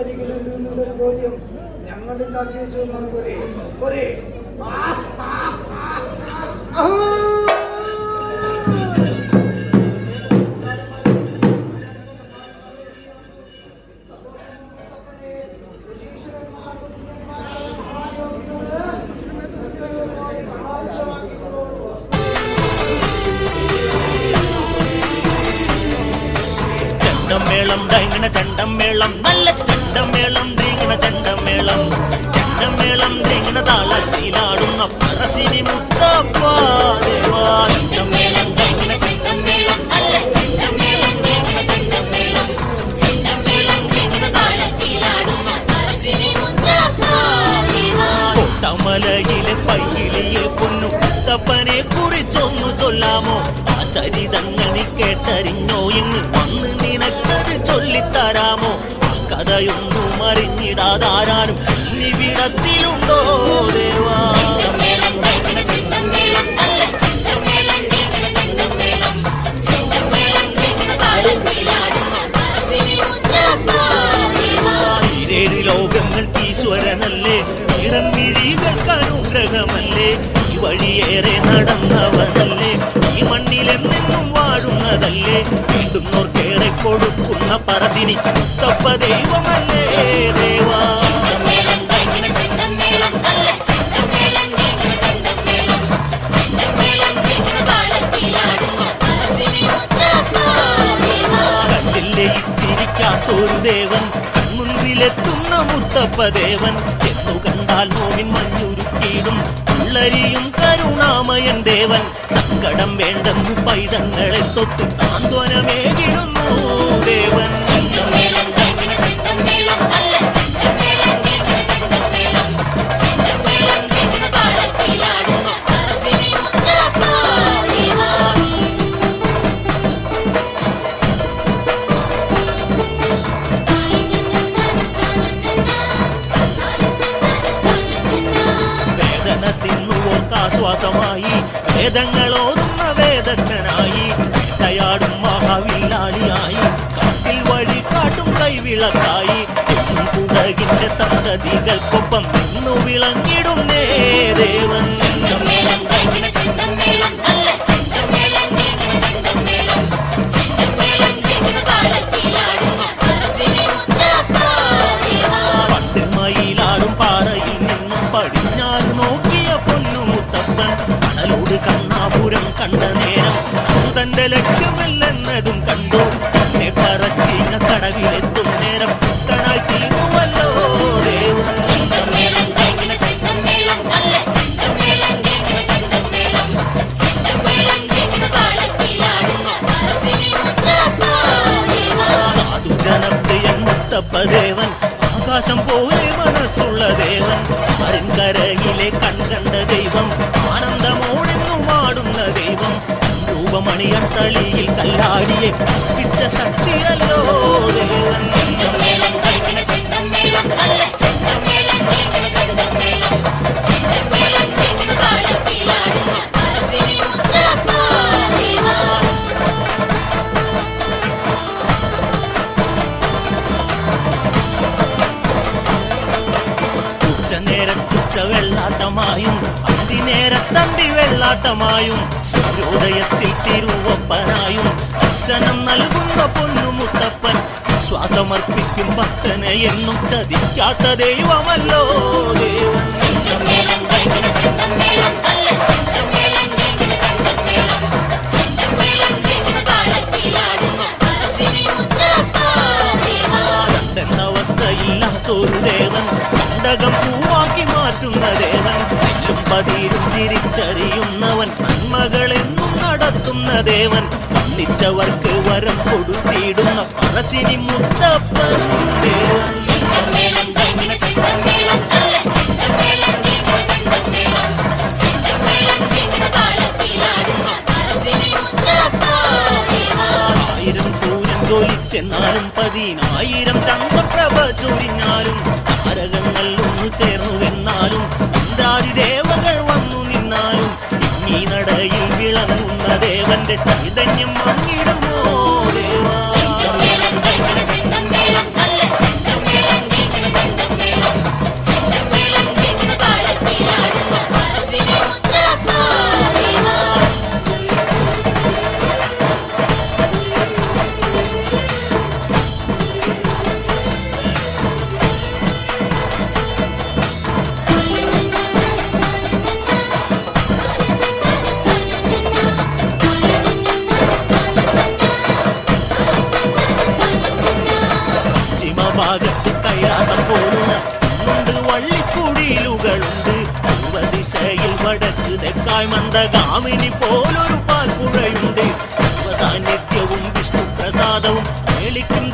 അരികിലുണ്ട് എന്നുള്ളൊരു ബോധ്യം ഞങ്ങളുണ്ടാക്കി വെച്ചു ഒരേ ചെണ്ടമേളം ദൈങ്ങണ ചെണ്ടമേളം നല്ല ചെണ്ടമേളം ദീങ്ങണ ചെണ്ടമേളം ചെണ്ടമേളം ദീങ്ങണ താളത്തിലാടുന്ന പറശ്ശിനി മുത്തപ്പ ദേവാ ചെണ്ടമേളം ദൈങ്ങണ ചെണ്ടമേളം നല്ല ചെണ്ടമേളം ദീങ്ങണ ചെണ്ടമേളം ചെണ്ടമേളം ദീങ്ങണ താളത്തിലാടുന്ന പറശ്ശിനി മുത്തപ്പ ദേവാ കോട്ടമലയിലെ പൈകിളിയെ പൊന്നു മുത്തപ്പനെ കുറിച്ചൊന്നു ചൊല്ലാമോ ആ ചരിതങ്ങൾ നീ കേട്ടറിഞ്ഞോ ഇങ്ങ് വന്ന് നിനക്കത് ചൊല്ലിത്തരാമോ ആ കഥയൊന്നും അറിഞ്ഞിടാതാരാനും നിവിടത്തിലുണ്ടോ ദേവാ ഈരേഴ് ലോകങ്ങൾക്ക് ഈശ്വരനല്ലേ നിറമിഴികൾക്ക് അനുഗ്രഹമല്ലേ ഈ വഴിയേറെ നടന്നവനല്ലേ ഈ മണ്ണിലെന്നെന്നും വാഴുന്നതല്ലേ വീണ്ടുന്നോർക്കേറെ കൊടുക്കുന്ന പറശ്ശിനി മുത്തപ്പ ദൈവമല്ലേ ദേവാ കണ്ടില്ലേ ഇച്ചിരിക്കാത്തൊരു ദേവൻ കൺമുൻപിലെത്തുന്ന മുത്തപ്പ ദേവൻ എന്നു കണ്ടാൽ നോവിൻ മഞ്ഞുരുക്കിയിടും ഉള്ളരിയും കരുണാമയൻ ദേവൻ സങ്കടം വേണ്ടെന്ന് പൈതങ്ങളെ തൊട്ട് സാന്ത്വനമേകിടുന്നു ദേവൻ വേദന തിന്നുവോർക്കാശ്വാസമായി വേദങ്ങളോതുന്ന വേദജ്ഞനായി വേട്ടയാടും മഹാവില്ലാളിയായി കാട്ടിൽ വഴി കാട്ടും കൈവിളക്കായി എന്നും കുടകിന്റെ സന്തതികൾക്കൊപ്പം നിന്നു വിളങ്ങിടുന്നേ ദേവൻ പണ്ടിമയിലാടും പാറയിൽ നിന്നും പടിഞ്ഞാറ് നോക്കിയ പൊന്നു മുത്തപ്പൻ കടലോട് കണ്ണാപുരം കണ്ട നേരം തന്റെ ലക്ഷ്യമല്ലെന്നതും കണ്ടു എന്നെ പറച്ചിങ്ങ കടവിലെത്തും നേരം പുത്തനായി തീർന്നുവല്ലോ ദേവൻ സാധുജനപ്രിയൻ മുത്തപ്പ ദേവൻ ആകാശം പോലെ മനസ്സുള്ള ദേവൻ ആരൻകരയിലെ കൺകണ്ട ദൈവം ആനന്ദമോടെന്നും ആടുന്ന ദൈവം രൂപമണിയത്തളിയിൽ കല്ലാടിയെ കൽപ്പിച്ച ശക്തിയല്ലോ ദേവൻ ഉച്ചനേരത്തുച്ച വെള്ളാട്ടമായും അന്തിനേരത്തന്തി വെള്ളാട്ടമായും സൂര്യോദയത്തിൽ തിരുവപ്പനായും ദർശനം നൽകുന്ന പൊന്നുമുത്തപ്പൻ വിശ്വാസമർപ്പിക്കും ഭക്തനെ എന്നും ചതിക്കാത്ത ദൈവമല്ലോ ദേവൻ രണ്ടെന്നവസ്ഥയില്ലാത്തൊരു ദേവൻ കണ്ടകം പൂവാക്കി മാറ്റുന്ന ദേവൻ നെല്ലും പതിരും തിരിച്ചറിയുന്നവൻ നന്മകളെന്നും നടത്തുന്ന ദേവൻ വന്നിച്ചവർക്ക് വരം കൊടുത്തിടുന്ന പറശ്ശിനി മുത്തപ്പൻ ദേവൻ ആയിരം സൂര്യൻ ജ്വലിച്ചെന്നാലും 10,000 ചന്ദ്രപ്രഭ ചൊരിഞ്ഞാലും താരകങ്ങൾ ഒന്ന് ചേർന്നുവെന്നാലും ഇന്ദ്രാദിദേവകൾ വന്നു നിന്നാലും ഈ നടയിൽ വിളങ്ങുന്ന ദേവന്റെ ചൈതന്യം മങ്ങിടുമോ ദേവാ തായ് മന്ദഗാമിനി പോലൊരു പാൽപ്പുഴയുണ്ട്. സർവസാന്നിധ്യവും വിഷ്ണു പ്രസാദവും മേളിക്കും